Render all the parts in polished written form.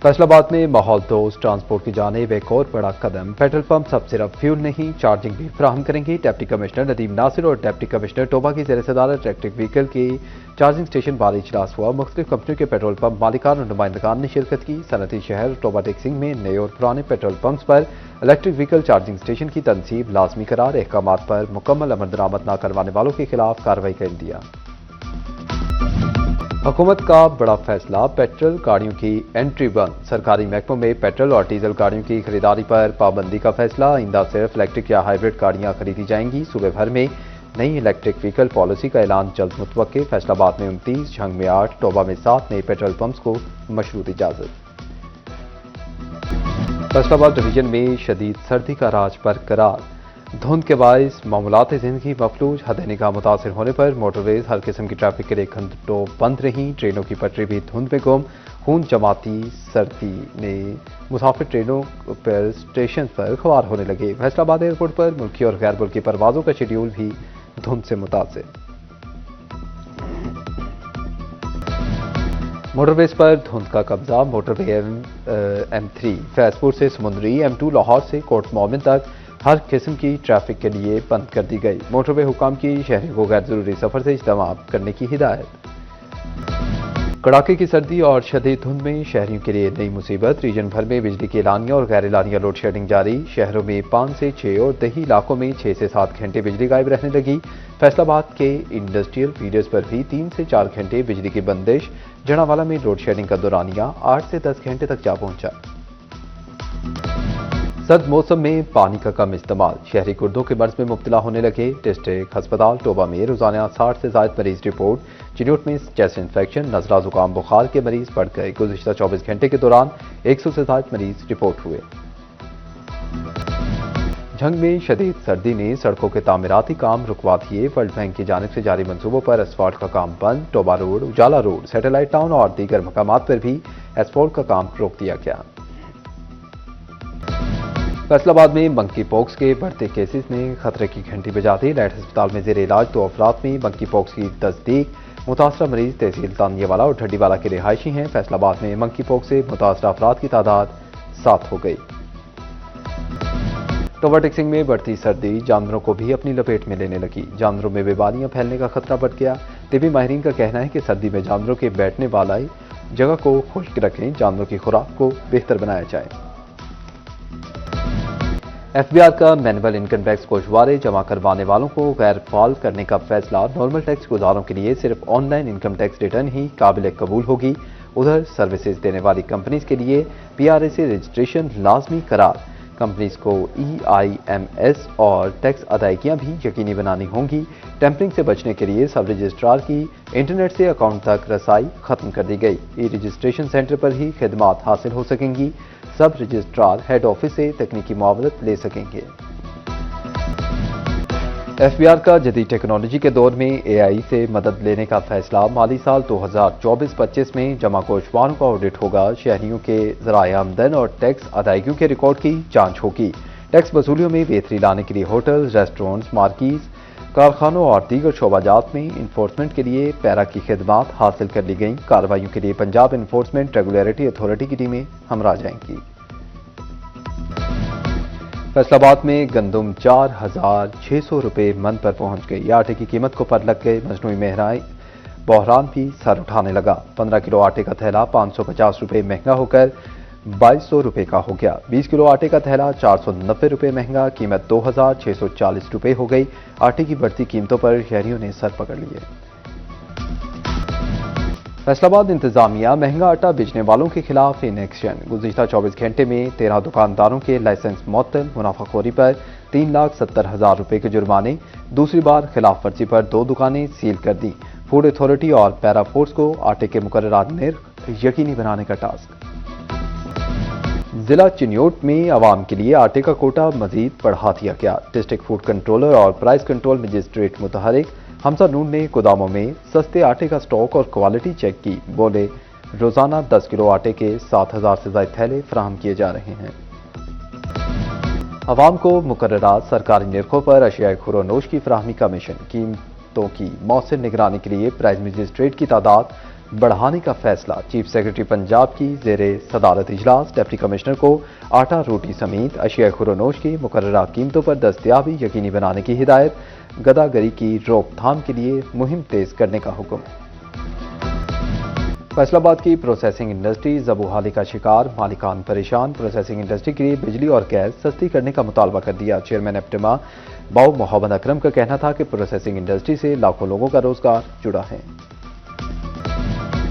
फैसलाबाद में माहौल दोस्त ट्रांसपोर्ट की जानिब एक और बड़ा कदम। पेट्रोल पंप अब सिर्फ फ्यूल नहीं चार्जिंग भी फराहम करेंगे। डिप्टी कमिश्नर नदीम नासिर और डिप्टी कमिश्नर टोबा की ज़ेर सदारत इलेक्ट्रिक व्हीकल की चार्जिंग स्टेशन बार इजलास हुआ। मुख्तलिफ कंपनियों के पेट्रोल पंप मालिकान और नुमाइंदगान ने शिरकत की। सनती शहर टोबा टेक्सिंग में नए और पुराने पेट्रोल पंप्स पर इलेक्ट्रिक व्हीकल चार्जिंग स्टेशन की तनसीब लाजमी करार, अहकामात पर मुकम्मल अमल दरामद न करवाने वालों के खिलाफ कार्रवाई का इंदिया। हुकूमत का बड़ा फैसला, पेट्रोल गाड़ियों की एंट्री बंद। सरकारी महकमों में पेट्रोल और डीजल गाड़ियों की खरीदारी पर पाबंदी का फैसला। आइंदा सिर्फ इलेक्ट्रिक या हाइब्रिड गाड़ियां खरीदी जाएंगी। सूबे भर में नई इलेक्ट्रिक व्हीकल पॉलिसी का ऐलान जल्द मुतवक्के। फैसलाबाद में 29, झंग में 8, टोबा में 7 नए पेट्रोल पंप्स को मशरूत इजाजत। फैसलाबाद डिवीजन में शदीद सर्दी का राज बरकरार। धुंध के बायस मामूलात जिंदगी मफलूज। हद निगाह मुतासिर होने पर मोटरवेज हर किस्म की ट्रैफिक के लिए घंटों बंद रहीं। ट्रेनों की पटरी भी धुंध में गुम। खून जमाती सर्दी ने मुसाफिर ट्रेनों पर स्टेशन पर ख्वार होने लगे। फैसलाबाद एयरपोर्ट पर मुल्की और गैर मुल्की परवाजों का शेड्यूल भी धुंध से मुतासिर। मोटरवेज पर धुंध का कब्जा। मोटरवे M3 फैजपुर से समुंदरी, M2 लाहौर से कोट मोमिन तक हर किस्म की ट्रैफिक के लिए बंद कर दी गई। मोटरवे हुकाम की शहरियों को गैर जरूरी सफर से इज्तनाब करने की हिदायत। कड़ाके की सर्दी और शदीद धुंध में शहरियों के लिए नई मुसीबत। रीजन भर में बिजली की एलानिया और गैर एलानिया लोड शेडिंग जारी। शहरों में 5 से 6 और देही इलाकों में 6 से 7 घंटे बिजली गायब रहने लगी। फैसलाबाद के इंडस्ट्रियल फीडर्स पर भी 3 से 4 घंटे बिजली की बंदिश। जनावाला में लोड शेडिंग का दौरानिया 8 से 10 घंटे तक जा पहुंचा। सर्द मौसम में पानी का कम इस्तेमाल। शहरी गुर्दों के मर्ज में मुब्तला होने लगे। डिस्ट्रिक्ट हस्पताल टोबा में रोजाना 60 से ज्यादा मरीज रिपोर्ट। चिन्योट में चेस्ट इन्फेक्शन, नजला जुकाम बुखार के मरीज बढ़ गए। गुज़िश्ता 24 घंटे के दौरान 100 से ज्यादा मरीज रिपोर्ट हुए। झंग में शदीद सर्दी ने सड़कों के तामीराती काम रुकवा दिए। वर्ल्ड बैंक की जानिब से जारी मंसूबों पर एसफाल्ट का काम बंद। टोबा रोड, उजाला रोड, सैटेलाइट टाउन और दीगर मकामात पर भी एसफाल्ट का काम रोक दिया गया। फैसलाबाद में मंकी पॉक्स के बढ़ते केसेस ने खतरे की घंटी बजा दी। लाइट अस्पताल में जेर इलाज 2 अफराद में मंकी पॉक्स की तस्दीक। मुतासरा मरीज तहसील तानियावाला और ढड्डीवाला के रिहायशी हैं। फैसलाबाद में मंकी पॉक्स से मुतासरा अफराद की तादाद 7 हो गई। टोबा टेक्सिंग में बढ़ती सर्दी जानवरों को भी अपनी लपेट में लेने लगी। जानवरों में बीमारियां फैलने का खतरा बढ़ गया। तिबी माहिरीन का कहना है कि सर्दी में जानवरों के बैठने वाली जगह को खुश्क रखें। जानवरों की खुराक को बेहतर बनाया जाए। FBI का मैनुअल इनकम टैक्स गोशवारे जमा करवाने वालों को गैर फाल करने का फैसला। नॉर्मल टैक्स गुजारों के लिए सिर्फ ऑनलाइन इनकम टैक्स रिटर्न ही काबिल कबूल होगी। उधर सर्विसेज देने वाली कंपनीज के लिए PRA से रजिस्ट्रेशन लाजमी करार। कंपनीज को EIMS और टैक्स अदायगियां भी यकीनी बनानी होंगी। टेम्परिंग से बचने के लिए सब रजिस्ट्रार की इंटरनेट से अकाउंट तक रसाई खत्म कर दी गई। ई रजिस्ट्रेशन सेंटर पर ही खिदमात हासिल हो सकेंगी। सब रजिस्ट्रार हेड ऑफिस से तकनीकी मुआवनत ले सकेंगे। FBI का जदीद टेक्नोलॉजी के दौर में AI से मदद लेने का फैसला। माली साल 2024-25 में जमा गोशवारों का ऑडिट होगा। शहरियों के ज़राए आमदन और टैक्स अदायगियों के रिकॉर्ड की जांच होगी। टैक्स वसूलियों में बेहतरी लाने के लिए होटल, रेस्टोरेंट्स, मार्कीज, कारखानों और दीगर शोबाजात में इन्फोर्समेंट के लिए पैरा की खिदमात हासिल कर ली गई। कार्रवाइयों के लिए पंजाब इन्फोर्समेंट रेगुलेटरी अथॉरिटी की टीमें हमरा जाएंगी। फैसलाबाद में गंदम 4,600 रुपये मन पर पहुंच गई। आटे की कीमत को पर लग गए मजनूई महंगाई बहरान भी सर उठाने लगा। 15 किलो आटे का थैला 550 रुपये महंगा होकर 2200 रुपये का हो गया। 20 किलो आटे का थैला 490 रुपये महंगा, कीमत 2,640 रुपये हो गई। आटे की बढ़ती कीमतों पर शहरियों ने सर पकड़ लिए। फैसलाबाद इंतजामिया महंगा आटा बेचने वालों के खिलाफ इन एक्शन। गुज़िश्ता 24 घंटे में 13 दुकानदारों के लाइसेंस मुअत्तल। मुनाफाखोरी पर 3,70,000 रुपये के जुर्माने। दूसरी बार खिलाफ वर्जी पर 2 दुकानें सील कर दी। फूड अथॉरिटी और पैरा फोर्स को आटे के मुकर्ररा निर्ख यकीनी बनाने का टास्क। जिला चिन्योट में आवाम के लिए आटे का कोटा मजीद बढ़ा दिया गया। डिस्ट्रिक्ट फूड कंट्रोलर और प्राइस कंट्रोल मजिस्ट्रेट मुतहरिक हमजा नून ने गोदामों में सस्ते आटे का स्टॉक और क्वालिटी चेक की। बोले रोजाना 10 किलो आटे के 7,000 से ज्यादा थैले फराहम किए जा रहे हैं। आवाम को मुकर्ररा सरकारी निर्खों पर अशियाए खुरोनोश की फराहमी का मिशन। कीमतों की मौसर निगरानी के लिए प्राइस मजिस्ट्रेट की तादाद बढ़ाने का फैसला। चीफ सेक्रेटरी पंजाब की जेर सदारत इजलास डिप्टी कमिश्नर को आटा रोटी समेत अशिया खुरोनोश की मुकर्ररा कीमतों पर दस्तयाबी यकीनी बनाने की हिदायत। गदागरी की रोकथाम के लिए मुहिम तेज करने का हुक्म। फैसलाबाद की प्रोसेसिंग इंडस्ट्री ज़बूहाली का शिकार, मालिकान परेशान। प्रोसेसिंग इंडस्ट्री के लिए बिजली और गैस सस्ती करने का मुतालबा कर दिया। चेयरमैन एप्टिमा बाऊ मोहम्मद अकरम का कहना था कि प्रोसेसिंग इंडस्ट्री से लाखों लोगों का रोजगार जुड़ा है।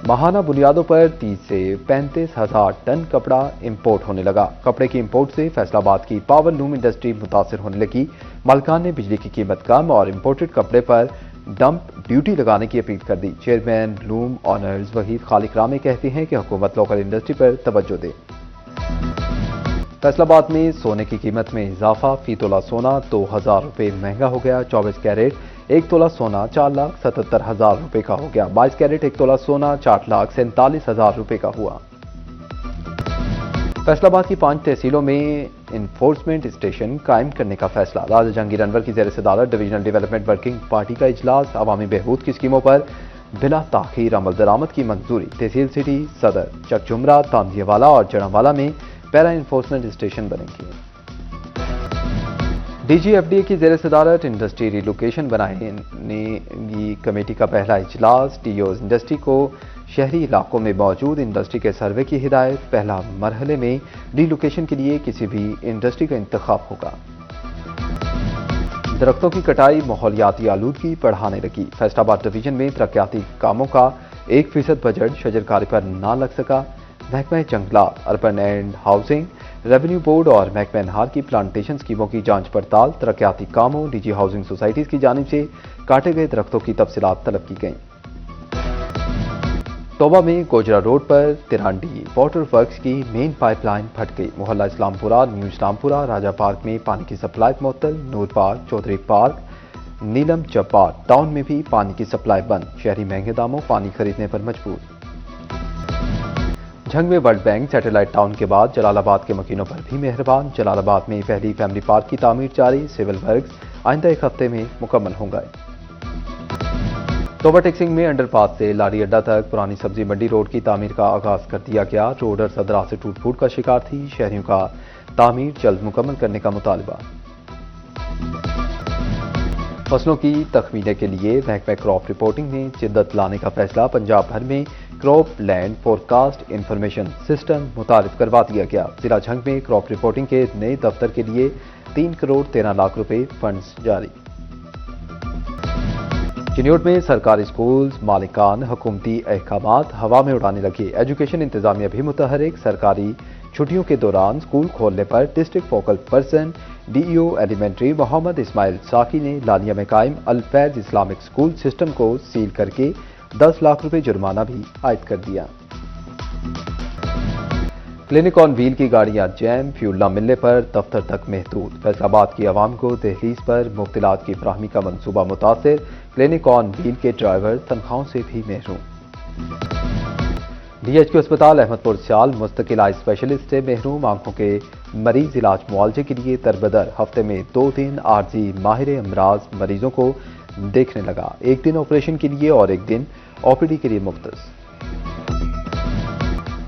माहाना बुनियादों पर 30 से 35 हजार टन कपड़ा इंपोर्ट होने लगा। कपड़े की इंपोर्ट से फैसलाबाद की पावर लूम इंडस्ट्री मुतासिर होने लगी। मालिकान ने बिजली की कीमत कम और इंपोर्टेड कपड़े पर डंप ड्यूटी लगाने की अपील कर दी। चेयरमैन लूम ऑनर्स वहीद खालिक रामे कहते हैं कि हुकूमत लोकल इंडस्ट्री पर तवज्जो दे। फैसलाबाद में सोने की कीमत में इजाफा। फी तोला सोना 2000 रुपये महंगा हो गया। 24 कैरेट 1 तोला सोना 4,77,000 रुपये का हो गया। 22 कैरेट 1 तोला सोना 4,47,000 रुपये का हुआ। फैसलाबाद की 5 तहसीलों में इन्फोर्समेंट स्टेशन कायम करने का फैसला। राजा जहांगीर अनवर की जेर सदारत डिवीजनल डेवलपमेंट वर्किंग पार्टी का इजलास। अवामी बहबूद की स्कीमों पर बिला ताखीर अमल दरामद की मंजूरी। तहसील सिटी, सदर, चकजुमरा, तांदियावाला और जड़ावाला में पैरा इन्फोर्समेंट स्टेशन बनेंगे। DGFDA की जेर सदारत इंडस्ट्री रिलोकेशन बनाने की कमेटी का पहला इजलास। टीओज इंडस्ट्री को शहरी इलाकों में मौजूद इंडस्ट्री के सर्वे की हिदायत। पहला मरहले में रिलोकेशन के लिए किसी भी इंडस्ट्री का इंतखाब होगा। दरख्तों की कटाई माहौलियाती आलूदगी बढ़ाने लगी। फैसलाबाद डिवीजन में तरक्याती कामों का 1% बजट शजरकारी पर ना लग सका। महकमा जंगलात, urban and housing, revenue board और महकमा नहार की प्लांटेशन स्कीमों की जांच पड़ताल। तरक्याती कामों, निजी हाउसिंग सोसाइटीज की जानिब से काटे गए दरख्तों की तफसीलात तलब की गईं। तोबा में गोजरा रोड पर तिरांडी वाटर वर्क्स की मेन पाइपलाइन फट गई। मोहल्ला इस्लामपुरा, न्यू इस्लामपुरा, राजा पार्क में पानी की सप्लाई मुअत्तल। नूर पार्क, चौधरी पार्क, नीलम चब्बार टाउन में भी पानी की सप्लाई बंद। शहरी महंगे दामों पानी खरीदने पर मजबूर। झंग में वर्ल्ड बैंक सैटेलाइट टाउन के बाद जलालाबाद के मकीनों पर भी मेहरबान। जलालाबाद में पहली फैमिली पार्क की तामीर जारी। सिविल वर्क्स आइंदा एक हफ्ते में मुकम्मल होंगे। तोबा टेक्सिंग में अंडरपास से लारी अड्डा तक पुरानी सब्जी मंडी रोड की तामीर का आगाज कर दिया गया। रोड और सदरा से टूट फूट का शिकार थी। शहरियों का तामीर जल्द मुकम्मल करने का मुतालबा। फसलों की तखमीने के लिए महकमा क्रॉप रिपोर्टिंग में जिद्दत लाने का फैसला। पंजाब भर में crop land forecast information system मुतारिफ करवा दिया गया। जिला झंग में क्रॉप रिपोर्टिंग के नए दफ्तर के लिए 3 करोड़ 13 लाख रुपए फंड्स जारी। चिन्योट में सरकारी स्कूल्स मालिकान हुकूमती अहकामात हवा में उड़ाने लगे। एजुकेशन इंतजामिया भी मुतहरिक। सरकारी छुट्टियों के दौरान स्कूल खोलने पर district focal person DEO elementary Mohammad Ismail Saqi ने लालिया में कायम अल-फैज इस्लामिक स्कूल सिस्टम को सील करके 10 लाख रुपए जुर्माना भी आयद कर दिया। क्लिनिक ऑन व्हील की गाड़ियां जैम, फ्यूल न मिलने पर दफ्तर तक महदूद। फैसलाबाद की आवाम को दहलीज पर मुफ्त इलाज की फराहमी का मंसूबा मुतासिर। क्लिनिक ऑन व्हील के ड्राइवर तनख्वाहों से भी महरूम। DHQ अस्पताल अहमदपुर सियाल मुस्तकिल आई स्पेशलिस्ट से महरूम। आंखों के मरीज इलाज मुआवजे के लिए तरबदर। हफ्ते में 2 दिन आरजी माहिर अमराज मरीजों को देखने लगा। 1 दिन ऑपरेशन के लिए और 1 दिन OPD के लिए मुख्तस।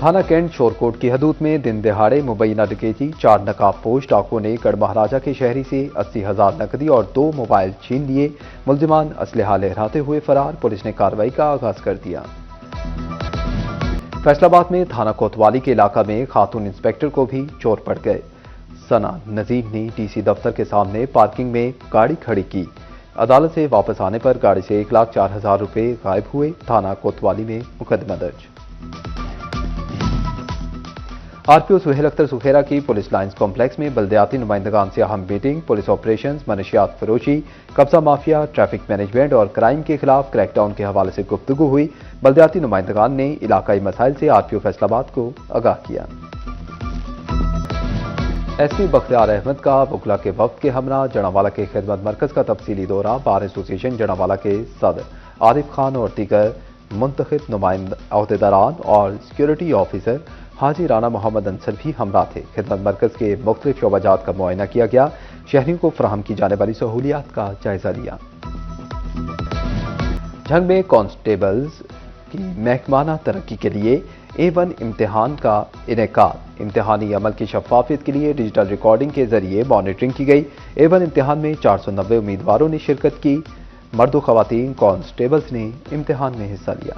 थाना कैंट शोरकोट की हदूद में दिन दिहाड़े मुबैना डकैती। 4 नकाबपोश डाकुओं ने गढ़ महाराजा के शहरी से 80,000 नकदी और 2 मोबाइल छीन लिए। मुलजिमान असलहा लहराते हुए फरार। पुलिस ने कार्रवाई का आगाज कर दिया। फैसलाबाद में थाना कोतवाली के इलाका में खातून इंस्पेक्टर को भी चोर पड़ गए। सना नजीम ने DC दफ्तर के सामने पार्किंग में गाड़ी खड़ी की। अदालत से वापस आने पर गाड़ी से 1,04,000 रुपए गायब हुए। थाना कोतवाली में मुकदमा दर्ज। RPO सुहेल अख्तर सुखेरा की पुलिस लाइन्स कॉम्प्लेक्स में बल्दियाती नुमाइंदगान से अहम मीटिंग। पुलिस ऑपरेशंस, मनशियात फरोशी, कब्जा माफिया, ट्रैफिक मैनेजमेंट और क्राइम के खिलाफ क्रैकडाउन के हवाले से गुफ्तगू हुई। बल्दियाती नुमाइंदगान ने इलाकाई मसाइल से RPO फैसलाबाद को आगाह किया। SP बख्तियार अहमद का वकला के वक्त के हमरा जड़ावाला के खिदमत मरकज का तफसीली दौरा। बार एसोसिएशन जड़ावाला के सदर आरिफ खान और दीगर मुंतखब नुमाइंदा अहदेदारान और सिक्योरिटी ऑफिसर हाजी राना मोहम्मद अंसर भी हमरा थे। खिदमत मरकज के मुख्तलिफ शोबाजात का मुआयना किया गया। शहरियों को फराहम की जाने वाली सहूलियात का जायजा लिया। झंग में कांस्टेबल्स की महकमाना तरक्की के लिए A1 इम्तिहान का इनेकाद। इम्तिहानी अमल की शफाफियत के लिए डिजिटल रिकॉर्डिंग के जरिए मॉनिटरिंग की गई। A1 इम्तिहान में 490 उम्मीदवारों ने शिरकत की। मर्द व खवातीन कांस्टेबल्स ने इम्तिहान में हिस्सा लिया।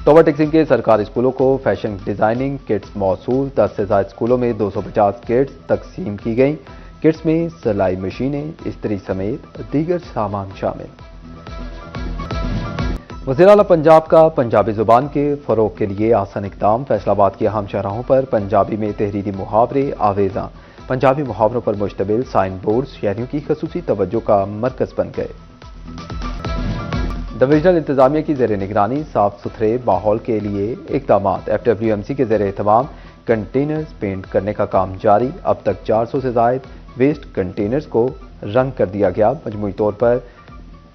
तोबा टेक्सिंग के सरकारी स्कूलों को फैशन डिजाइनिंग किट्स मौसूल। 10 से ज्यादा स्कूलों में 250 किट्स तकसीम की गई। किट्स में सिलाई मशीनें, इस्त्री समेत दीगर सामान शामिल। वज़ीर आला पंजाब का पंजाबी जुबान के फरोग के लिए आसान इक़दाम। फैसलाबाद की अहम शाहराहों पर पंजाबी में तहरीरी मुहावरे आवेज़ा। पंजाबी मुहावरों पर मुश्तमिल साइन बोर्ड शहरियों की खसूसी तवज्जो का मरकज बन गए। डिवीजनल इंतजामिया की ज़ेर निगरानी साफ सुथरे माहौल के लिए इक़दाम। FWMC के ज़ेर एहतमाम कंटेनर्स पेंट करने का काम जारी। अब तक 400 से ज़ायद वेस्ट कंटेनर्स को रंग कर दिया गया। मजमूई तौर पर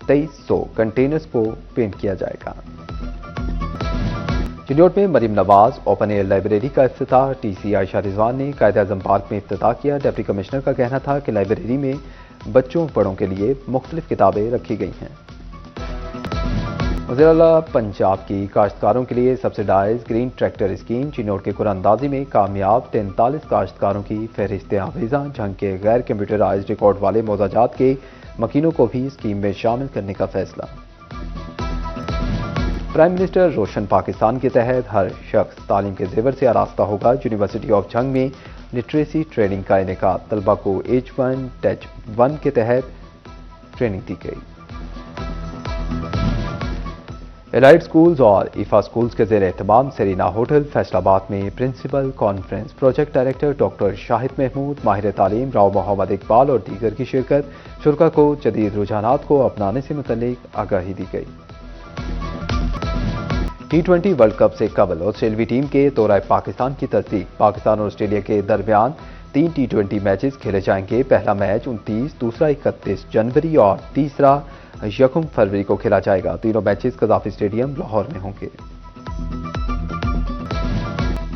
2300 कंटेनर्स को पेंट किया जाएगा। चिन्नौट में Maryam Nawaz open air library का इफ्तिताह। TC आयशा रिजवान ने कायद-ए-आज़म पार्क में इफ्तिताह किया। डिप्टी कमिश्नर का कहना था कि लाइब्रेरी में बच्चों बड़ों के लिए मुख्तलिफ किताबें रखी गई हैं। वज़ीर आला पंजाब की काश्तकारों के लिए सब्सिडाइज ग्रीन ट्रैक्टर स्कीम। चिन्नौट के कुरानंदाजी में कामयाब 43 काश्तकारों की फहरिस्त आवेज़ा। झंग के गैर कंप्यूटराइज रिकॉर्ड वाले मौजाजात के मकीनों को भी स्कीम में शामिल करने का फैसला। प्राइम मिनिस्टर रोशन पाकिस्तान के तहत हर शख्स तालीम के जेवर से आरास्ता होगा। यूनिवर्सिटी ऑफ झंग में लिटरेसी ट्रेनिंग का इनेकाद। तलबा को H1 टच 1 के तहत ट्रेनिंग दी गई। एलाइड स्कूल्स और ईफा स्कूल्स के ज़ेर एहतमाम सेरीना होटल फैसलाबाद में principal conference. Project director doctor Shahid Mahmood, माहिर तालीम राव मोहम्मद इकबाल और दीगर की शिरकत। शुरका को जदीद रुझानात को अपनाने से मुतल्लिक आगाही दी गई। T20 वर्ल्ड कप से कबल ऑस्ट्रेलियाई टीम के दौरे पाकिस्तान की तस्दीक। पाकिस्तान और ऑस्ट्रेलिया के दरमियान 3 T20 मैचेस खेले जाएंगे। पहला मैच 29, दूसरा 31 जनवरी और तीसरा 1 फरवरी को खेला जाएगा। तीनों मैचेस कज़ाफी स्टेडियम लाहौर में होंगे।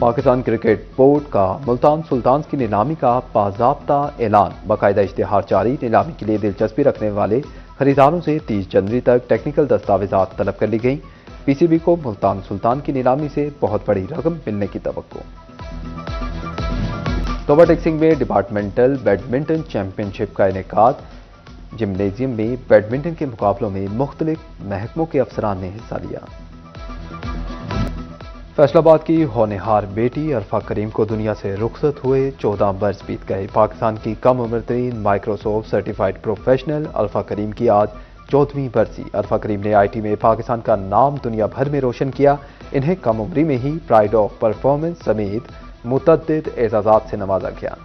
पाकिस्तान क्रिकेट बोर्ड का मुल्तान सुल्तान्स की नीलामी का बाज़ाब्ता ऐलान। बाकायदा इश्तिहार जारी। नीलामी के लिए दिलचस्पी रखने वाले खरीदारों से 30 जनवरी तक टेक्निकल दस्तावेजात तलब कर ली गई। PCB को मुल्तान सुल्तान की नीलामी से बहुत बड़ी रकम मिलने की तवक्को। तोबा टेक्सिंग में डिपार्टमेंटल बैडमिंटन चैंपियनशिप का इनेकाद। जिम्नेजियम में बैडमिंटन के मुकाबलों में मुख्तलिफ महकमों के अफसरान ने हिस्सा लिया। फैसलाबाद की होनहार बेटी अरफा करीम को दुनिया से रुखसत हुए 14 बरस बीत गए। पाकिस्तान की कम उम्र तरीन माइक्रोसॉफ्ट सर्टिफाइड प्रोफेशनल अरफा करीम की आज 14वीं बरसी। अरफा करीम ने IT में पाकिस्तान का नाम दुनिया भर में रोशन किया। इन्हें कम उम्री में ही प्राइड ऑफ परफॉर्मेंस समेत मुतअद्दिद एजाजात से नवाजा गया।